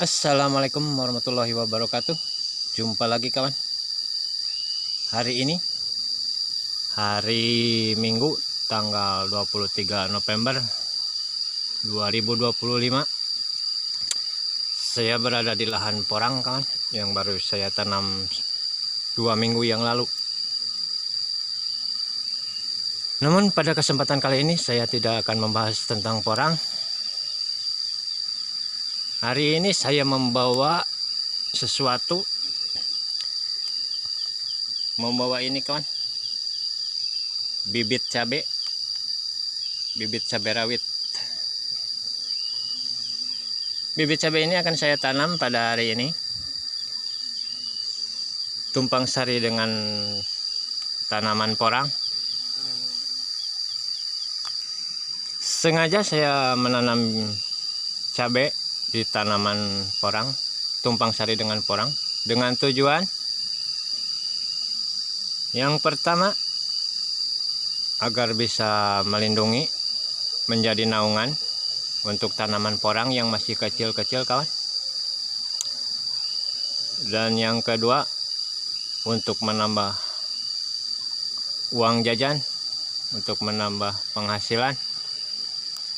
Assalamualaikum warahmatullahi wabarakatuh. Jumpa lagi kawan. Hari ini hari Minggu tanggal 23 November 2025. Saya berada di lahan porang kawan, yang baru saya tanam 2 minggu yang lalu. Namun pada kesempatan kali ini saya tidak akan membahas tentang porang. Hari ini saya membawa sesuatu, ini kawan, bibit cabai rawit. Bibit cabai ini akan saya tanam pada hari ini, tumpang sari dengan tanaman porang. Sengaja saya menanam cabai di tanaman porang, tumpang sari dengan porang, dengan tujuan yang pertama agar bisa melindungi, menjadi naungan untuk tanaman porang yang masih kecil-kecil kawan. Dan yang kedua untuk menambah uang jajan, untuk menambah penghasilan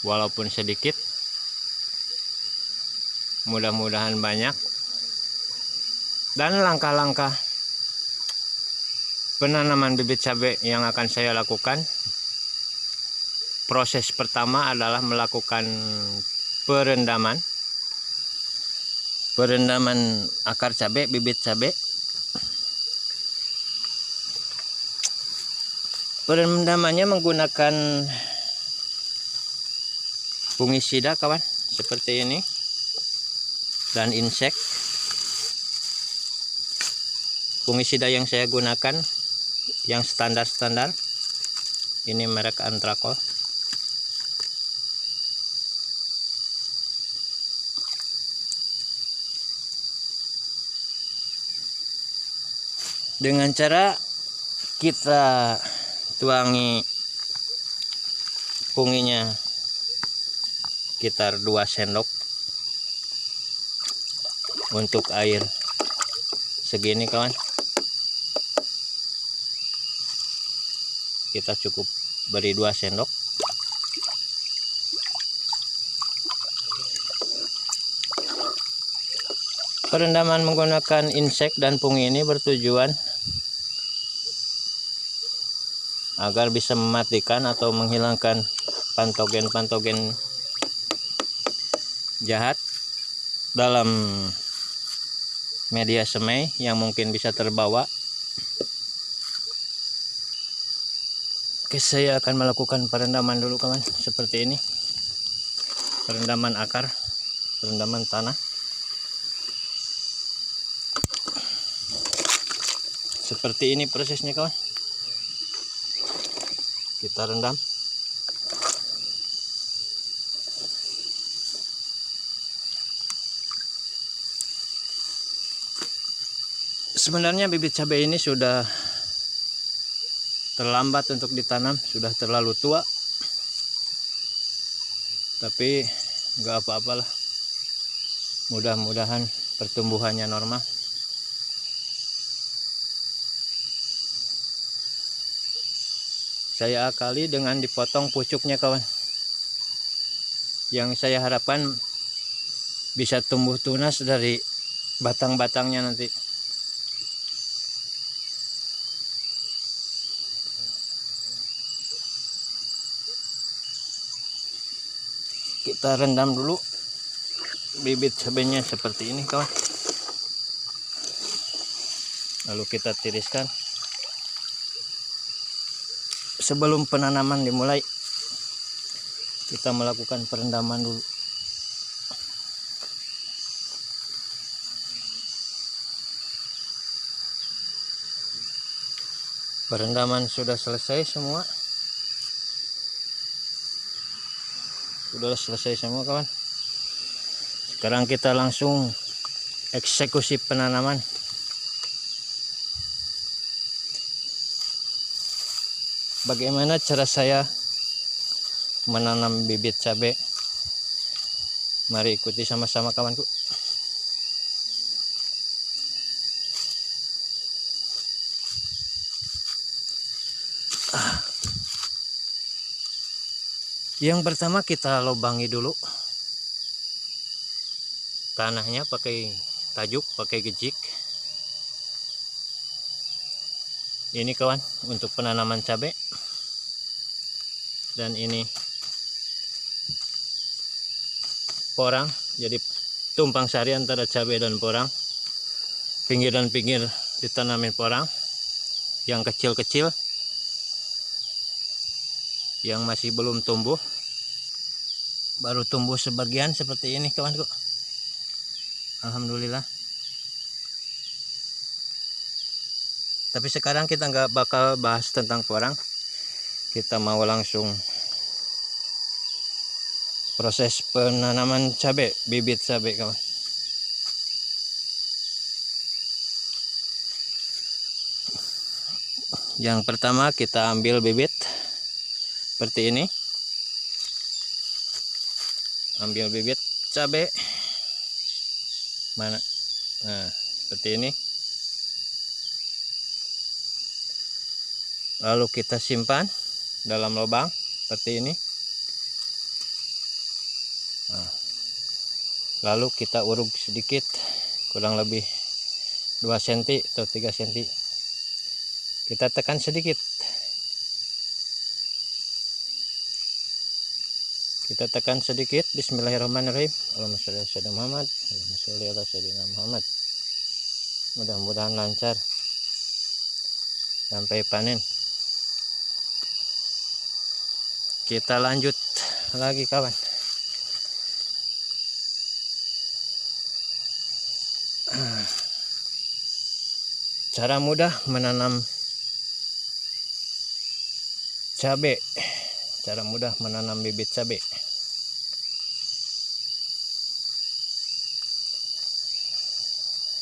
walaupun sedikit. Mudah-mudahan banyak. Dan langkah-langkah penanaman bibit cabai yang akan saya lakukan, proses pertama adalah melakukan perendaman akar cabai, bibit cabai. Perendamannya menggunakan fungisida kawan, seperti ini, dan insek. Fungisida yang saya gunakan yang standar, ini merek Antrakol. Dengan cara kita tuangi funginya sekitar 2 sendok untuk air segini kawan. Kita cukup beri 2 sendok. Perendaman menggunakan insek dan fungi ini bertujuan agar bisa mematikan atau menghilangkan pantogen-pantogen jahat dalam media semai yang mungkin bisa terbawa. Oke, saya akan melakukan perendaman dulu kawan, seperti ini. Perendaman akar, perendaman tanah. Seperti ini prosesnya kawan. Kita rendam. Sebenarnya bibit cabai ini sudah terlambat untuk ditanam, sudah terlalu tua, tapi nggak apa-apalah, mudah-mudahan pertumbuhannya normal. Saya akali dengan dipotong pucuknya kawan, yang saya harapkan bisa tumbuh tunas dari batang-batangnya nanti. Kita rendam dulu bibit cabainya seperti ini kawan, lalu kita tiriskan. Sebelum penanaman dimulai, kita melakukan perendaman dulu. Perendaman sudah selesai semua. Sudah selesai semua kawan. Sekarang kita langsung eksekusi penanaman. Bagaimana cara saya menanam bibit cabai. Mari ikuti sama-sama kawanku. Yang pertama kita lubangi dulu tanahnya pakai tajuk, pakai gejik. Ini kawan untuk penanaman cabai. Dan ini porang, jadi tumpang sari antara cabai dan porang. Pinggir dan pinggir ditanamin porang yang kecil-kecil, yang masih belum tumbuh. Baru tumbuh sebagian seperti ini kawanku. Alhamdulillah. Tapi sekarang kita nggak bakal bahas tentang porang. Kita mau langsung proses penanaman cabai, bibit cabai kawan. Yang pertama kita ambil bibit seperti ini. Ambil bibit cabai. Mana? Nah, seperti ini. Lalu kita simpan dalam lubang seperti ini. Nah, lalu kita uruk sedikit, kurang lebih 2 cm atau 3 cm. Kita tekan sedikit. Kita tekan sedikit. Bismillahirrahmanirrahim. Allahumma sholli ala sayyidina Muhammad. Allahumma sholli ala sayyidina Muhammad. Mudah-mudahan lancar sampai panen. Kita lanjut lagi kawan. Cara mudah menanam cabai. Cara mudah menanam bibit cabai.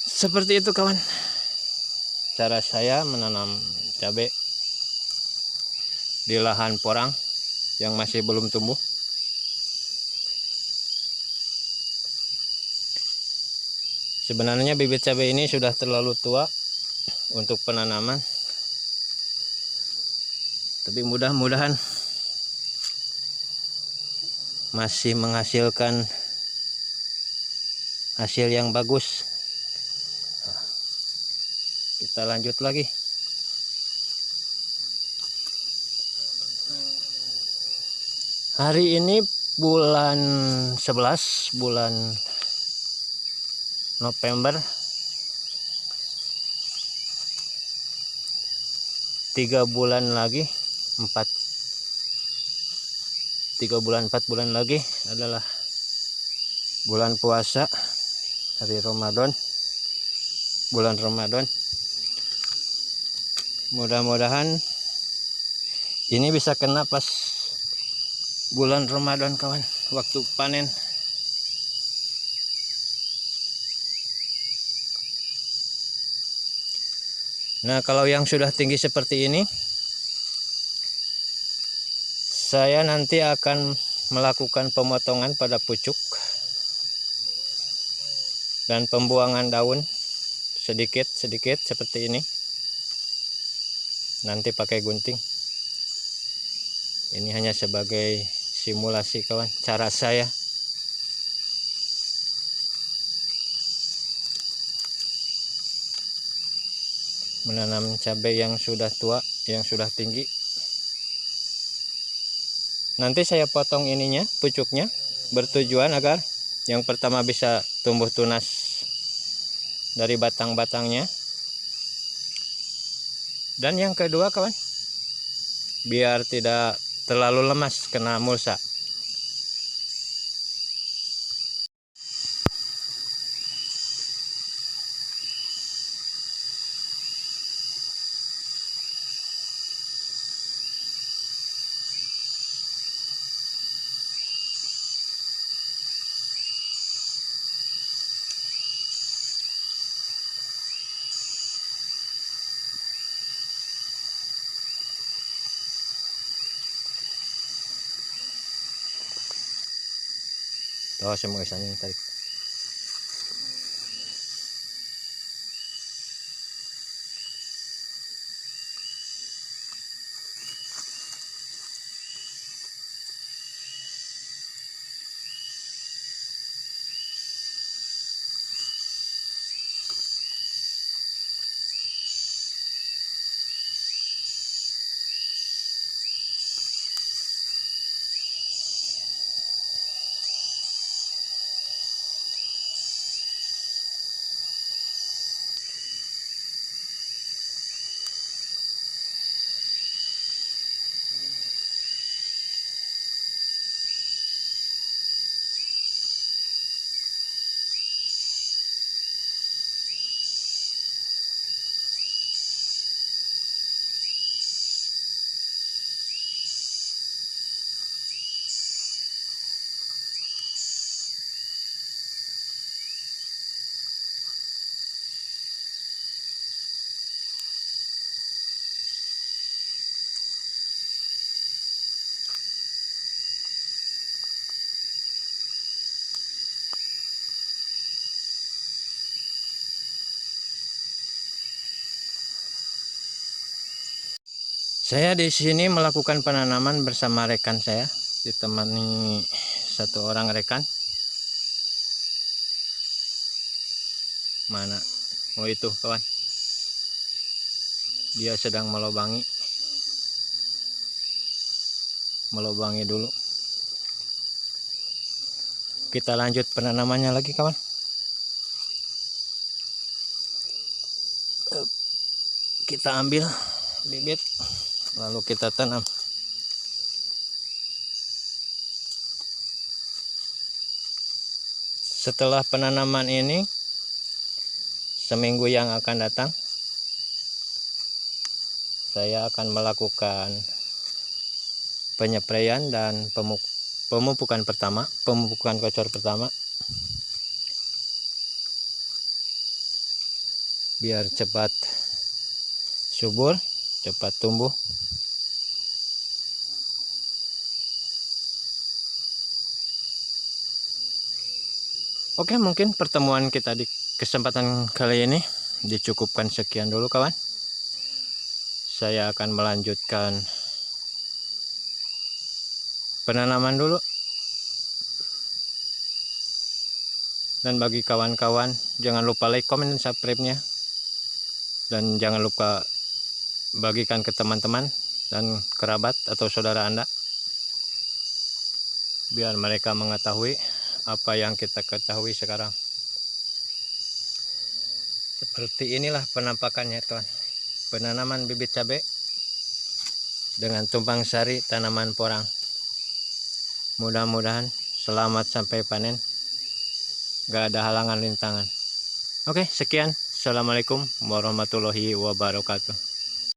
Seperti itu kawan. Cara saya menanam cabai di lahan porang yang masih belum tumbuh. Sebenarnya bibit cabai ini sudah terlalu tua untuk penanaman. Tapi mudah-mudahan masih menghasilkan hasil yang bagus. Kita lanjut lagi. Hari ini bulan 11, bulan November. 3 bulan lagi, 3 bulan 4 bulan lagi adalah bulan puasa, hari Ramadan, bulan Ramadan. Mudah-mudahan ini bisa kena pas bulan Ramadan kawan, waktu panen. Nah, kalau yang sudah tinggi seperti ini, saya nanti akan melakukan pemotongan pada pucuk dan pembuangan daun sedikit-sedikit seperti ini. Nanti pakai gunting. Ini hanya sebagai simulasi kawan, cara saya. Menanam cabai yang sudah tua, yang sudah tinggi. Nanti saya potong ininya, pucuknya, bertujuan agar yang pertama bisa tumbuh tunas dari batang-batangnya. Dan yang kedua kawan, biar tidak terlalu lemas kena mulsa. Oh, saya mau isangin tarik. Saya di sini melakukan penanaman bersama rekan saya, ditemani satu orang rekan. Mana? Oh itu kawan. Dia sedang melobangi dulu. Kita lanjut penanamannya lagi kawan. Kita ambil bibit lalu kita tanam. Setelah penanaman ini, seminggu yang akan datang saya akan melakukan penyepraian dan pemupukan kocor pertama biar cepat subur, cepat tumbuh. Oke, mungkin pertemuan kita di kesempatan kali ini dicukupkan sekian dulu kawan. Saya akan melanjutkan penanaman dulu. Dan bagi kawan-kawan, jangan lupa like, komen, dan subscribe-nya. Dan jangan lupa bagikan ke teman-teman dan kerabat atau saudara Anda, biar mereka mengetahui apa yang kita ketahui sekarang. Seperti inilah penampakannya kawan. Penanaman bibit cabai dengan tumpang sari tanaman porang. Mudah-mudahan selamat sampai panen, gak ada halangan rintangan. Oke, sekian. Assalamualaikum warahmatullahi wabarakatuh.